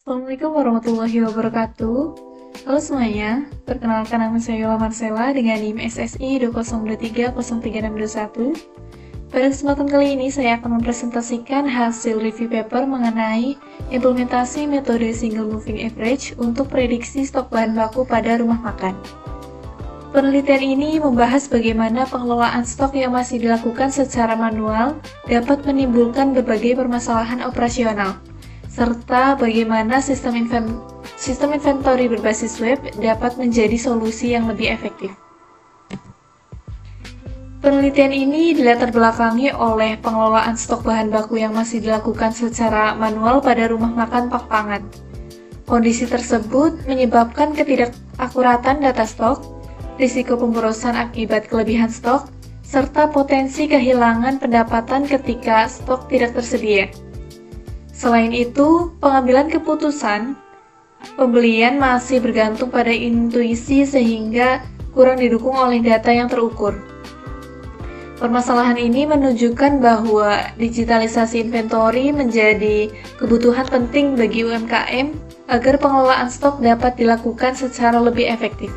Assalamualaikum warahmatullahi wabarakatuh. Halo semuanya, perkenalkan nama saya Yola Marcella dengan NIM SSI 202303621. Pada kesempatan kali ini saya akan mempresentasikan hasil review paper mengenai implementasi metode single moving average untuk prediksi stok bahan baku pada rumah makan. Penelitian ini membahas bagaimana pengelolaan stok yang masih dilakukan secara manual dapat menimbulkan berbagai permasalahan operasional, serta bagaimana sistem inventory berbasis web dapat menjadi solusi yang lebih efektif. Penelitian ini dilatar belakangi oleh pengelolaan stok bahan baku yang masih dilakukan secara manual pada rumah makan Pak Pangat. Kondisi tersebut menyebabkan ketidakakuratan data stok, risiko pemborosan akibat kelebihan stok, serta potensi kehilangan pendapatan ketika stok tidak tersedia. Selain itu, pengambilan keputusan pembelian masih bergantung pada intuisi sehingga kurang didukung oleh data yang terukur. Permasalahan ini menunjukkan bahwa digitalisasi inventory menjadi kebutuhan penting bagi UMKM agar pengelolaan stok dapat dilakukan secara lebih efektif.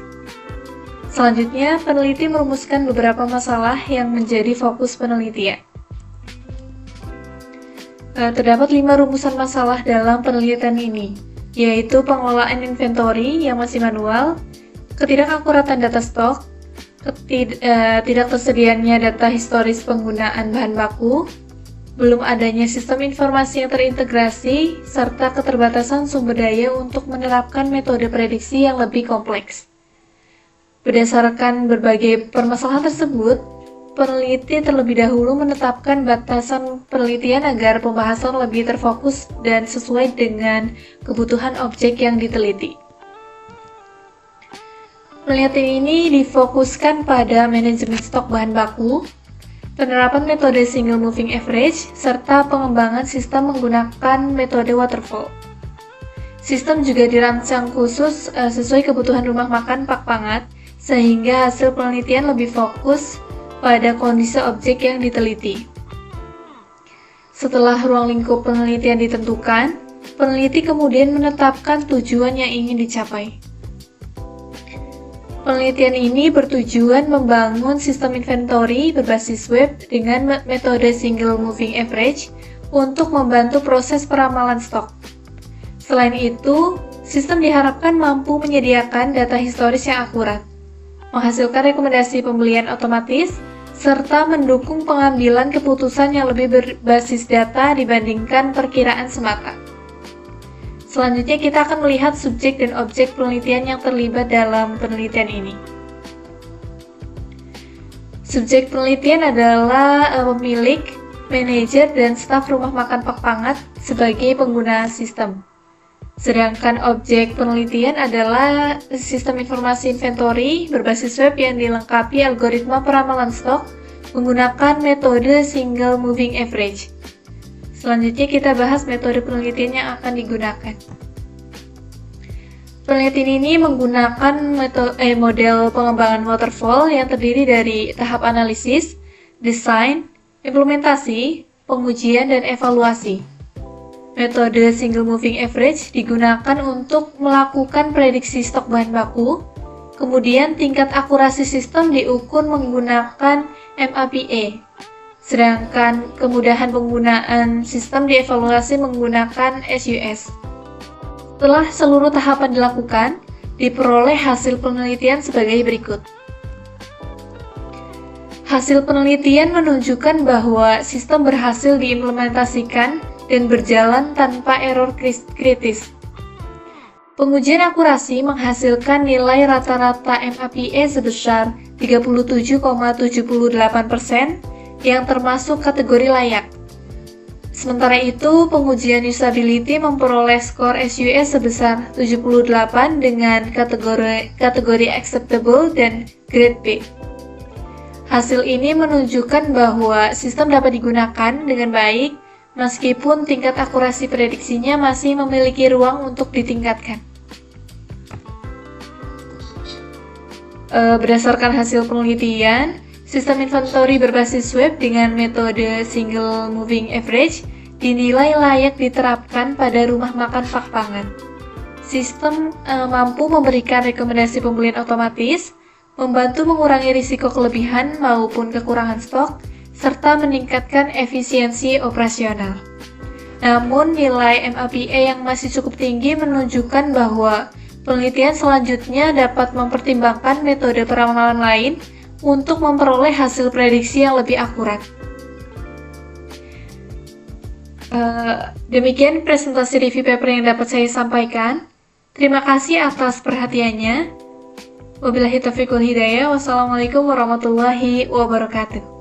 Selanjutnya, peneliti merumuskan beberapa masalah yang menjadi fokus penelitian. Terdapat 5 rumusan masalah dalam penelitian ini, yaitu pengelolaan inventory yang masih manual, ketidakakuratan data stok, tidak tersedianya data historis penggunaan bahan baku, belum adanya sistem informasi yang terintegrasi, serta keterbatasan sumber daya untuk menerapkan metode prediksi yang lebih kompleks. Berdasarkan berbagai permasalahan tersebut, peneliti terlebih dahulu menetapkan batasan penelitian agar pembahasan lebih terfokus dan sesuai dengan kebutuhan objek yang diteliti. Penelitian ini difokuskan pada manajemen stok bahan baku, penerapan metode single moving average, serta pengembangan sistem menggunakan metode waterfall. Sistem juga dirancang khusus sesuai kebutuhan rumah makan Pak Pangat, sehingga hasil penelitian lebih fokus pada kondisi objek yang diteliti. Setelah ruang lingkup penelitian ditentukan, peneliti kemudian menetapkan tujuan yang ingin dicapai. Penelitian ini bertujuan membangun sistem inventory berbasis web dengan metode single moving average untuk membantu proses peramalan stok. Selain itu, sistem diharapkan mampu menyediakan data historis yang akurat, menghasilkan rekomendasi pembelian otomatis, serta mendukung pengambilan keputusan yang lebih berbasis data dibandingkan perkiraan semata. Selanjutnya kita akan melihat subjek dan objek penelitian yang terlibat dalam penelitian ini. Subjek penelitian adalah pemilik, manajer, dan staf rumah makan Pak Pangat sebagai pengguna sistem. Sedangkan objek penelitian adalah sistem informasi inventory berbasis web yang dilengkapi algoritma peramalan stok menggunakan metode single moving average. Selanjutnya kita bahas metode penelitian yang akan digunakan. Penelitian ini menggunakan model pengembangan waterfall yang terdiri dari tahap analisis, desain, implementasi, pengujian, dan evaluasi. Metode single moving average digunakan untuk melakukan prediksi stok bahan baku, kemudian tingkat akurasi sistem diukur menggunakan MAPA, sedangkan kemudahan penggunaan sistem dievaluasi menggunakan SUS. Setelah seluruh tahapan dilakukan, diperoleh hasil penelitian sebagai berikut. Hasil penelitian menunjukkan bahwa sistem berhasil diimplementasikan dan berjalan tanpa error kritis. Pengujian akurasi menghasilkan nilai rata-rata MAPA sebesar 37,78%, yang termasuk kategori layak. Sementara itu, pengujian usability memperoleh skor SUS sebesar 78 dengan kategori acceptable dan grade B. Hasil ini menunjukkan bahwa sistem dapat digunakan dengan baik meskipun tingkat akurasi prediksinya masih memiliki ruang untuk ditingkatkan. Berdasarkan hasil penelitian, sistem inventory berbasis web dengan metode single moving average dinilai layak diterapkan pada rumah makan Pak Pangan. Sistem mampu memberikan rekomendasi pembelian otomatis, membantu mengurangi risiko kelebihan maupun kekurangan stok, serta meningkatkan efisiensi operasional. Namun, nilai MAPA yang masih cukup tinggi menunjukkan bahwa penelitian selanjutnya dapat mempertimbangkan metode peramalan lain untuk memperoleh hasil prediksi yang lebih akurat. Demikian presentasi review paper yang dapat saya sampaikan. Terima kasih atas perhatiannya. Wabillahi taufiq wal hidayah. Wassalamualaikum warahmatullahi wabarakatuh.